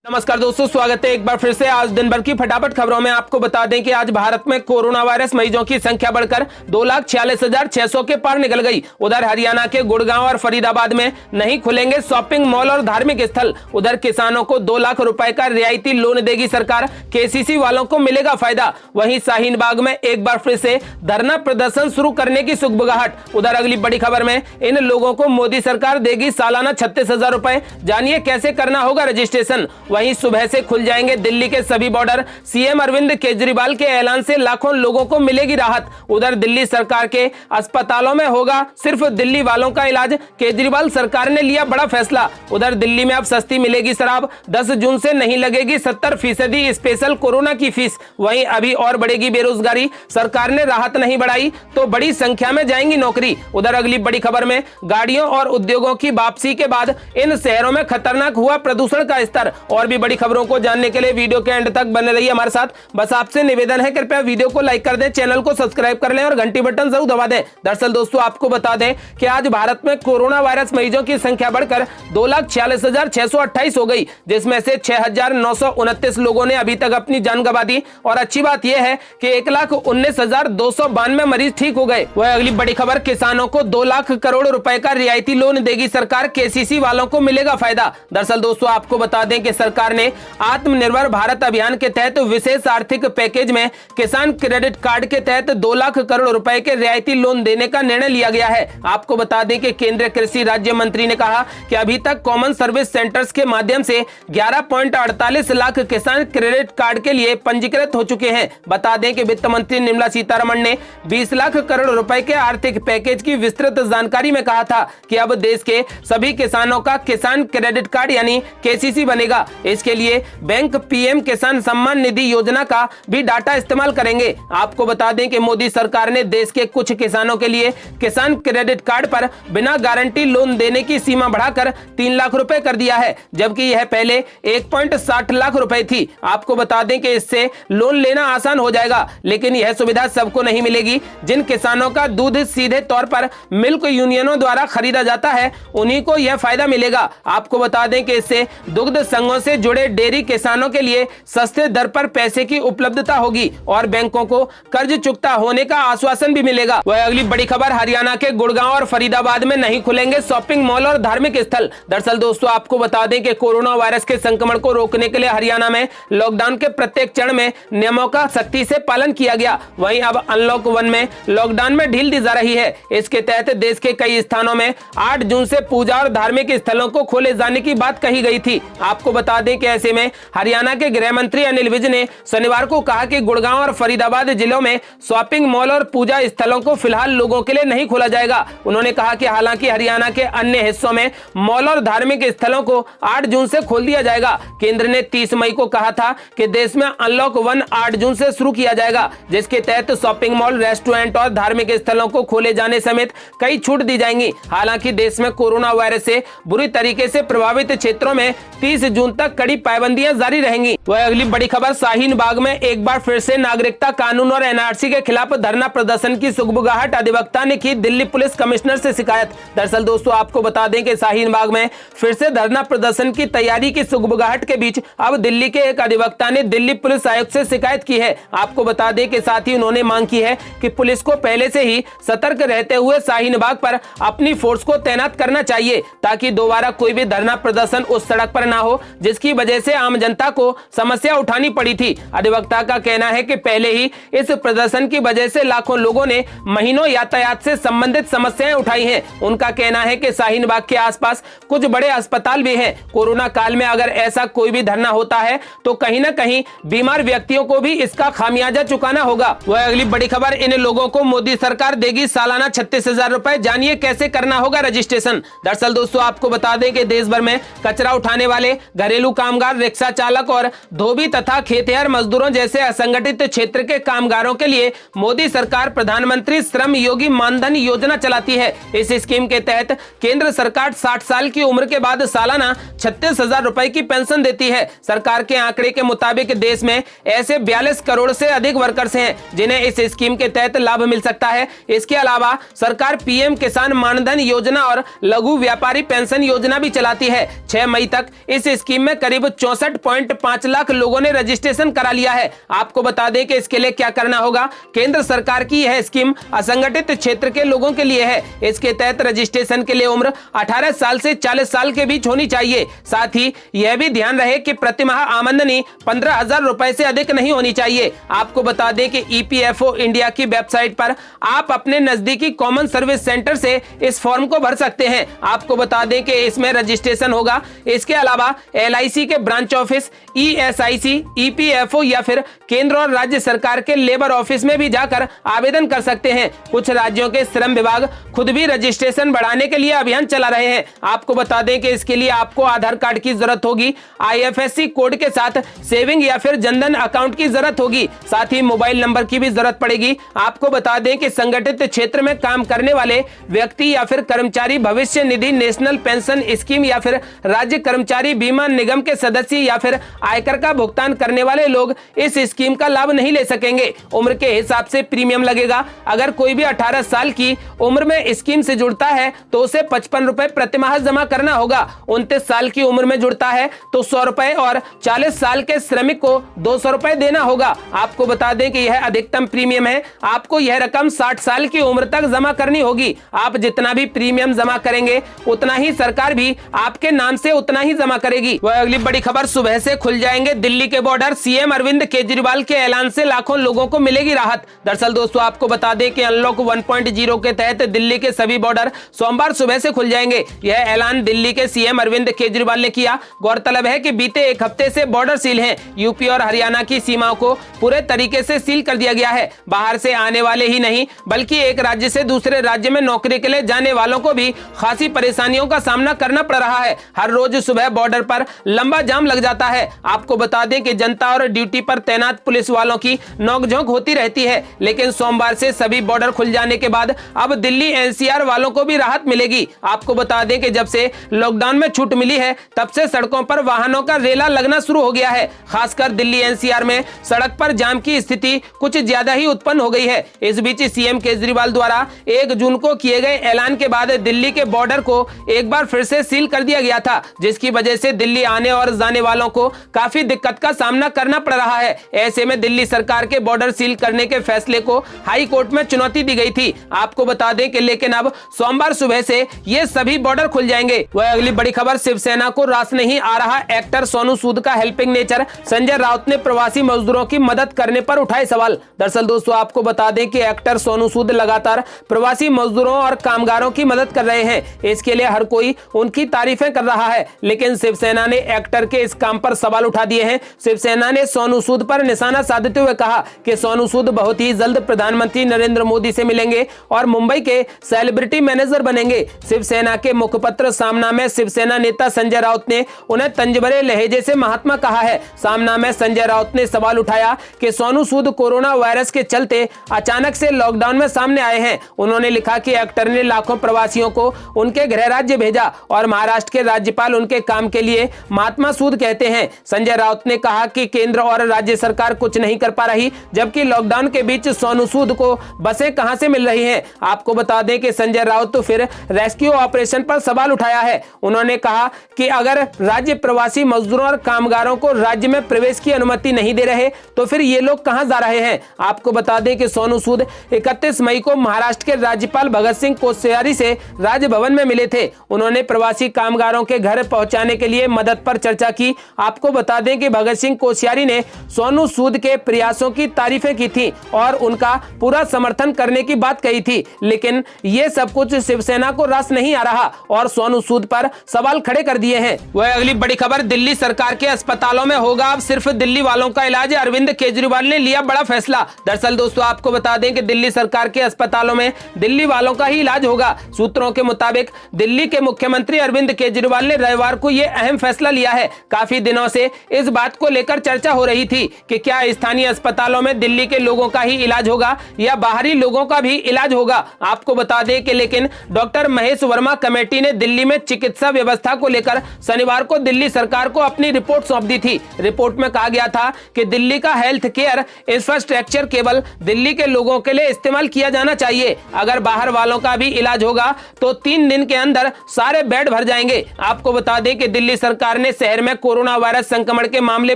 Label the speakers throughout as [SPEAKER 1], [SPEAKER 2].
[SPEAKER 1] नमस्कार दोस्तों, स्वागत है एक बार फिर से। आज दिन भर की फटाफट खबरों में आपको बता दें कि आज भारत में कोरोना वायरस मरीजों की संख्या बढ़कर 2,46,600 के पार निकल गई। उधर हरियाणा के गुड़गांव और फरीदाबाद में नहीं खुलेंगे शॉपिंग मॉल और धार्मिक स्थल। उधर किसानों को 2 लाख रुपए का रियायती लोन देगी सरकार, केसीसी वालों को मिलेगा फायदा। वहीं शाहीन बाग में एक बार फिर से धरना प्रदर्शन शुरू करने की सुगबुगाहट। उधर अगली बड़ी खबर में इन लोगों को मोदी सरकार देगी सालाना 36,000 रुपए, जानिए कैसे करना होगा रजिस्ट्रेशन। वहीं सुबह से खुल जाएंगे दिल्ली के सभी बॉर्डर। सीएम अरविंद केजरीवाल के ऐलान से लाखों लोगों को मिलेगी राहत। उधर दिल्ली सरकार के अस्पतालों में होगा सिर्फ दिल्ली वालों का इलाज, केजरीवाल सरकार ने लिया बड़ा फैसला। उधर दिल्ली में अब सस्ती मिलेगी शराब, 10 जून से नहीं लगेगी 70% स्पेशल कोरोना की फीस। वहीं अभी और बढ़ेगी बेरोजगारी, सरकार ने राहत नहीं बढ़ाई तो बड़ी संख्या में जाएंगी नौकरी। उधर अगली बड़ी खबर में गाड़ियों और उद्योगों की वापसी के बाद इन शहरों में खतरनाक हुआ प्रदूषण का स्तर। और भी बड़ी खबरों को जानने के लिए वीडियो के एंड तक बने रहिए हमारे साथ। बस आपसे निवेदन है, कृपया वीडियो को लाइक कर दें, चैनल को सब्सक्राइब कर लें और घंटी बटन जरूर दबा दें। दरअसल दोस्तों आपको बता दें कि आज भारत में कोरोना वायरस मरीजों की संख्या बढ़कर 2,46,628 हो गई, जिसमें से 6,929 लोगों ने अभी तक अपनी जान गंवा दी। और अच्छी बात यह है कि 1,19,292 मरीज ठीक हो गए। वह अगली बड़ी खबर, किसानों को 2 लाख करोड़ रुपए का रियायती लोन देगी सरकार, केसीसी वालों को मिलेगा फायदा। दरअसल दोस्तों आपको बता दें कि सरकार ने आत्मनिर्भर भारत अभियान के तहत विशेष आर्थिक पैकेज में किसान क्रेडिट कार्ड के तहत 2 लाख करोड़ रुपए के रियायती लोन देने का निर्णय लिया गया है। आपको बता दें कि केंद्रीय कृषि राज्य मंत्री ने कहा कि अभी तक कॉमन सर्विस सेंटर्स के माध्यम से 11.48 लाख किसान क्रेडिट कार्ड के लिए पंजीकृत हो चुके हैं। बता दें कि वित्त मंत्री निर्मला सीतारमण ने 20 लाख करोड़ रुपए के आर्थिक पैकेज की विस्तृत जानकारी में कहा था कि अब देश के सभी किसानों का किसान क्रेडिट कार्ड यानी केसीसी बनेगा। इसके लिए बैंक पीएम किसान सम्मान निधि योजना का भी डाटा इस्तेमाल करेंगे। आपको बता दें कि मोदी सरकार ने देश के कुछ किसानों के लिए किसान क्रेडिट कार्ड पर बिना गारंटी लोन देने की सीमा बढ़ाकर 3 लाख रुपए कर दिया है, जबकि यह पहले 1.60 लाख रुपए थी। आपको बता दें कि इससे लोन लेना आसान हो जाएगा, लेकिन यह सुविधा सबको नहीं मिलेगी। जिन किसानों का दूध सीधे तौर पर मिल्क यूनियनों द्वारा खरीदा जाता है, उन्हीं को यह फायदा मिलेगा। आपको बता दें कि इससे दुग्ध संघों से जुड़े डेयरी किसानों के लिए सस्ते दर पर पैसे की उपलब्धता होगी और बैंकों को कर्ज चुकता होने का आश्वासन भी मिलेगा। वह अगली बड़ी खबर, हरियाणा के गुड़गांव और फरीदाबाद में नहीं खुलेंगे शॉपिंग मॉल और धार्मिक स्थल। दरअसल दोस्तों आपको बता दें कि कोरोना वायरस के संक्रमण को रोकने के लिए हरियाणा में लॉकडाउन के प्रत्येक चरण में नियमों का सख्ती से पालन किया गया। वहीं अब अनलॉक 1 में लॉकडाउन में ढील दी जा रही है। इसके तहत देश के कई स्थानों में 8 जून से पूजा और धार्मिक स्थलों को खोले जाने की बात कही गई थी। आपको बता दें कि ऐसे में हरियाणा के गृह मंत्री अनिल विज ने शनिवार को कहा कि गुड़गांव और फरीदाबाद जिलों में शॉपिंग मॉल और पूजा स्थलों को फिलहाल लोगों के लिए नहीं खोला जाएगा। उन्होंने कहा कि हालांकि हरियाणा के अन्य हिस्सों में मॉल और धार्मिक स्थलों को 8 जून से खोल दिया जाएगा। केंद्र ने 30 मई को कहा था कि देश में अनलॉक 1 8 जून से शुरू किया जाएगा, जिसके तहत शॉपिंग मॉल, रेस्टोरेंट और धार्मिक स्थलों को खोले जाने समेत कई छूट दी जाएंगी। हालांकि देश में कोरोना वायरस से बुरी तरीके से प्रभावित क्षेत्रों में 30 जून तक कड़ी पाबंदियां जारी रहेंगी। वह अगली बड़ी खबर, शाहीन बाग में एक बार फिर से नागरिकता कानून और एनआरसी के खिलाफ धरना प्रदर्शन की सुगबुगाहट। अधिवक्ता ने की दिल्ली पुलिस कमिश्नर से शिकायत। दरअसल दोस्तों आपको बता दें कि शाहीन बाग में फिर से धरना प्रदर्शन की तैयारी की सुगबुगाहट के बीच अब दिल्ली के एक अधिवक्ता ने दिल्ली पुलिस आयुक्त से शिकायत की है। आपको बता दें कि साथ ही उन्होंने मांग की है कि पुलिस को पहले से ही सतर्क रहते हुए शाहीन बाग पर अपनी फोर्स को तैनात करना चाहिए, ताकि दोबारा कोई भी धरना प्रदर्शन उस सड़क पर ना हो जिसकी वजह से आम जनता को समस्या उठानी पड़ी थी। अधिवक्ता का कहना है कि पहले ही इस प्रदर्शन की वजह से लाखों लोगों ने महीनों यातायात से संबंधित समस्याएं उठाई हैं। उनका कहना है कि शाहीन बाग के आसपास कुछ बड़े अस्पताल भी हैं। कोरोना काल में अगर ऐसा कोई भी धरना होता है तो कहीं ना कहीं बीमार व्यक्तियों को भी इसका खामियाजा चुकाना होगा। वह अगली बड़ी खबर, इन लोगों को मोदी सरकार देगी सालाना 36,000 रुपए, जानिए कैसे करना होगा रजिस्ट्रेशन। दरअसल दोस्तों आपको बता दें कि देश भर में कचरा उठाने वाले, घरेलू कामगार, रिक्शा चालक और धोबी तथा खेतिहर मजदूरों जैसे असंगठित क्षेत्र के कामगारों के लिए मोदी सरकार प्रधानमंत्री श्रम योगी मानधन योजना चलाती है। इस स्कीम के तहत केंद्र सरकार 60 साल की उम्र के बाद सालाना 36,000 रुपए की पेंशन देती है। सरकार के आंकड़े के मुताबिक देश में ऐसे 42 करोड़ से अधिक वर्कर्स हैं जिन्हें इस स्कीम के तहत लाभ मिल सकता है। इसके अलावा सरकार पीएम किसान मानधन योजना और लघु व्यापारी पेंशन योजना भी चलाती है। 6 मई तक इस स्कीम में में करीब 64.5 लाख लोगों ने रजिस्ट्रेशन करा लिया है। आपको बता दें कि इसके लिए क्या करना होगा। केंद्र सरकार की यह स्कीम असंगठित क्षेत्र के लोगों के लिए है। इसके तहत रजिस्ट्रेशन के लिए उम्र 18 साल से 40 साल के बीच होनी चाहिए। साथ ही यह भी ध्यान रहे कि प्रतिमाह आमदनी 15,000 रुपए से अधिक नहीं होनी चाहिए। आपको बता दें कि EPFO इंडिया की वेबसाइट पर आप अपने नजदीकी कॉमन सर्विस सेंटर से इस फॉर्म को भर सकते हैं। आपको बता दें कि इसमें रजिस्ट्रेशन होगा। इसके अलावा LIC के ब्रांच ऑफिस, ESIC, EPFO या फिर केंद्र और राज्य सरकार के लेबर ऑफिस में भी जाकर आवेदन कर सकते हैं। कुछ राज्यों के श्रम विभाग खुद भी रजिस्ट्रेशन बढ़ाने के लिए अभियान चला रहे हैं। आपको बता दें कि इसके लिए आपको आधार कार्ड की जरूरत होगी, IFSC कोड के साथ सेविंग या फिर जनधन अकाउंट की जरूरत होगी, साथ ही मोबाइल नंबर की भी जरूरत पड़ेगी। आपको बता दें कि संगठित क्षेत्र में काम करने वाले व्यक्ति या फिर कर्मचारी भविष्य निधि, नेशनल पेंशन स्कीम या फिर राज्य कर्मचारी बीमा निगम के सदस्य या फिर आयकर का भुगतान करने वाले लोग इस स्कीम का लाभ नहीं ले सकेंगे। उम्र के हिसाब से प्रीमियम लगेगा। अगर कोई भी 18 साल की उम्र में स्कीम से जुड़ता है तो उसे 55 रुपए प्रति माह जमा करना होगा। 29 साल की उम्र में जुड़ता है तो 100 रुपए और 40 साल के श्रमिक को 200 रुपए देना होगा। आपको बता दें कि यह अधिकतम प्रीमियम है। आपको यह रकम 60 साल की उम्र तक जमा करनी होगी। आप जितना भी प्रीमियम जमा करेंगे उतना ही सरकार भी आपके नाम से उतना ही जमा करेगी। वह अगली बड़ी खबर, सुबह से खुल जाएंगे दिल्ली के बॉर्डर। CM अरविंद केजरीवाल के ऐलान से लाखों लोगों को मिलेगी राहत। दरअसल दोस्तों आपको बता दें कि अनलॉक 1.0 के तहत दिल्ली के सभी बॉर्डर सोमवार सुबह से खुल जाएंगे। यह ऐलान दिल्ली के CM अरविंद केजरीवाल ने किया। गौरतलब है कि बीते एक हफ्ते से बॉर्डर सील हैं। यूपी और हरियाणा की सीमाओं को पूरे तरीके से सील कर दिया गया है। बाहर से आने वाले ही नहीं बल्कि एक राज्य से दूसरे राज्य में नौकरी के लिए जाने वालों को भी खासी परेशानियों का सामना करना पड़ रहा है। हर रोज सुबह बॉर्डर पर लंबा जाम लग जाता है। आपको बता दें कि जनता और ड्यूटी पर तैनात पुलिस वालों की नोकझोंक होती रहती है, लेकिन सोमवार से सभी बॉर्डर खुल जाने के बाद अब दिल्ली NCR वालों को भी राहत मिलेगी। आपको बता दें कि जब से लॉकडाउन में छूट मिली है तब से सड़कों पर वाहनों का रेला लगना शुरू हो गया है। खासकर दिल्ली NCR में सड़क पर जाम की स्थिति कुछ ज्यादा ही उत्पन्न हो गई है। इस बीच CM केजरीवाल द्वारा 1 जून को किए गए ऐलान के बाद दिल्ली के बॉर्डर को एक बार फिर से सील कर दिया गया था, जिसकी वजह से दिल्ली आने और जाने वालों को काफी दिक्कत का सामना करना पड़ रहा है। ऐसे में दिल्ली सरकार के बॉर्डर सील करने के फैसले को हाई कोर्ट में चुनौती दी गई थी। आपको बता दें कि लेकिन अब सोमवार सुबह से ये सभी बॉर्डर खुल जाएंगे। वह अगली बड़ी खबर, शिवसेना को रास नहीं आ रहा एक्टर सोनू सूद का हेल्पिंग नेचर। संजय राउत ने प्रवासी मजदूरों की मदद करने पर उठाए सवाल। दरअसल दोस्तों आपको बता दें कि एक्टर सोनू सूद लगातार प्रवासी मजदूरों और कामगारों की मदद कर रहे हैं। इसके लिए हर कोई उनकी तारीफें कर रहा है, लेकिन शिवसेना ने एक्टर के इस काम पर सवाल उठा दिए हैं। शिवसेना ने सोनू सूद पर निशाना साधते हुए कहा कि सोनू सूद बहुत ही जल्द प्रधानमंत्री नरेंद्र मोदी से मिलेंगे और मुंबई के सेलिब्रिटी मैनेजर बनेंगे। शिवसेना के मुखपत्र सामना में शिवसेना नेता संजय राउत ने उन्हें तंजबरे लहजे से महात्मा कहा है। सामना में संजय राउत ने सवाल उठाया कि सोनू सूद कोरोना वायरस के चलते अचानक से लॉकडाउन में सामने आए हैं। उन्होंने लिखा कि एक्टर ने लाखों प्रवासियों को उनके गृह राज्य भेजा और महाराष्ट्र के राज्यपाल उनके काम के लिए महात्मा सूद कहते हैं। संजय राउत ने कहा कि केंद्र और राज्य सरकार कुछ नहीं कर पा रही, जबकि लॉकडाउन के बीच सोनू सूद को बसें कहां से मिल रही हैं। आपको बता दें कि संजय राउत तो फिर रेस्क्यू ऑपरेशन पर सवाल उठाया है। उन्होंने कहा कि अगर राज्य प्रवासी मजदूरों और कामगारों को राज्य में प्रवेश की अनुमति नहीं दे रहे तो फिर ये लोग कहां जा रहे हैं। आपको बता दें कि सोनू सूद 31 मई को महाराष्ट्र के राज्यपाल भगत सिंह कोश्यारी से राजभवन में मिले थे। उन्होंने प्रवासी कामगारों के घर पहुंचाने के लिए मदद पर चर्चा की। आपको बता दें कि भगत सिंह कोश्यारी ने सोनू सूद के प्रयासों की तारीफें की थी और उनका पूरा समर्थन करने की बात कही थी, लेकिन ये सब कुछ शिवसेना को रास नहीं आ रहा और सोनू सूद पर सवाल खड़े कर दिए हैं। वह अगली बड़ी खबर, दिल्ली सरकार के अस्पतालों में होगा अब सिर्फ दिल्ली वालों का इलाज। अरविंद केजरीवाल ने लिया बड़ा फैसला। दरअसल दोस्तों आपको बता दें कि दिल्ली सरकार के अस्पतालों में दिल्ली वालों का ही इलाज होगा। सूत्रों के मुताबिक दिल्ली के मुख्यमंत्री अरविंद केजरीवाल ने रविवार को यह अहम फैसला लिया है। काफी दिनों से इस बात को लेकर चर्चा हो रही थी कि क्या स्थानीय अस्पतालों में दिल्ली के लोगों का ही इलाज होगा या बाहरी लोगों का भी इलाज होगा। आपको बता दें कि लेकिन डॉक्टर महेश वर्मा कमेटी ने दिल्ली में चिकित्सा व्यवस्था को लेकर शनिवार को दिल्ली सरकार को अपनी रिपोर्ट सौंप दी थी। रिपोर्ट में कहा गया था कि दिल्ली का हेल्थ केयर इंफ्रास्ट्रक्चर केवल दिल्ली के लोगों के लिए इस्तेमाल किया जाना चाहिए। अगर बाहर वालों का भी इलाज होगा तो 3 दिन के अंदर सारे बेड भर जाएंगे। आपको बता दें कि दिल्ली सरकार ने शहर में कोरोना वायरस संक्रमण के मामले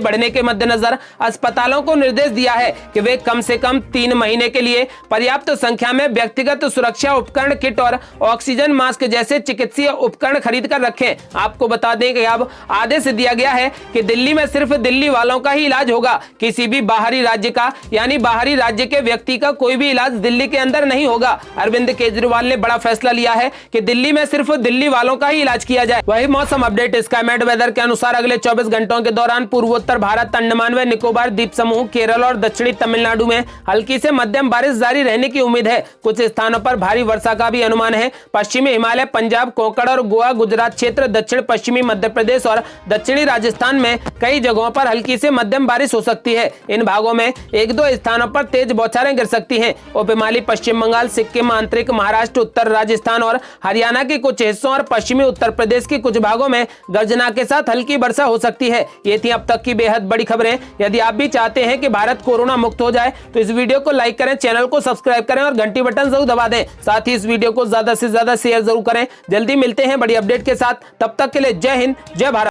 [SPEAKER 1] बढ़ने के मद्देनजर अस्पतालों को निर्देश दिया है कि वे कम से कम 3 महीने के लिए पर्याप्त संख्या में व्यक्तिगत सुरक्षा उपकरण, किट और ऑक्सीजन मास्क जैसे चिकित्सीय उपकरण खरीद कर रखें। आपको बता दें कि अब आदेश दिया गया है कि दिल्ली में सिर्फ दिल्ली वालों का ही इलाज होगा। किसी भी बाहरी राज्य का यानी बाहरी राज्य के व्यक्ति का कोई भी इलाज दिल्ली के अंदर नहीं होगा। अरविंद केजरीवाल ने बड़ा फैसला लिया है कि दिल्ली में सिर्फ दिल्ली वालों का ही इलाज किया जाए। वही मौसम अपडेट स्काईमेट वेदर के अनुसार अगले 24 घंटों के दौरान पूर्वोत्तर भारत, अंडमान व निकोबार द्वीप समूह, केरल और दक्षिणी तमिलनाडु में हल्की से मध्यम बारिश जारी रहने की उम्मीद है। कुछ स्थानों पर भारी वर्षा का भी अनुमान है। पश्चिमी हिमालय, पंजाब, कोंकण और गोवा, गुजरात क्षेत्र, दक्षिण पश्चिमी मध्य प्रदेश और दक्षिणी राजस्थान में कई जगहों पर हल्की से मध्यम बारिश हो सकती है। इन भागों में 1-2 स्थानों पर तेज बौछारें गिर सकती हैं। उप हिमालय, पश्चिम बंगाल, सिक्किम, आंतरिक महाराष्ट्र, उत्तर राजस्थान और हरियाणा के कुछ हिस्सों और पश्चिमी उत्तर प्रदेश के कुछ भागों में गर्जना के साथ हल्की वर्षा हो सकती है। ये थी अब तक की बेहद बड़ी खबरें। यदि आप भी चाहते हैं कि भारत कोरोना मुक्त हो जाए तो इस वीडियो को लाइक करें, चैनल को सब्सक्राइब करें और घंटी बटन जरूर दबा दें। साथ ही इस वीडियो को ज्यादा से ज्यादा शेयर जरूर करें। जल्दी मिलते हैं बड़ी अपडेट के साथ, तब तक के लिए जय हिंद, जय भारत।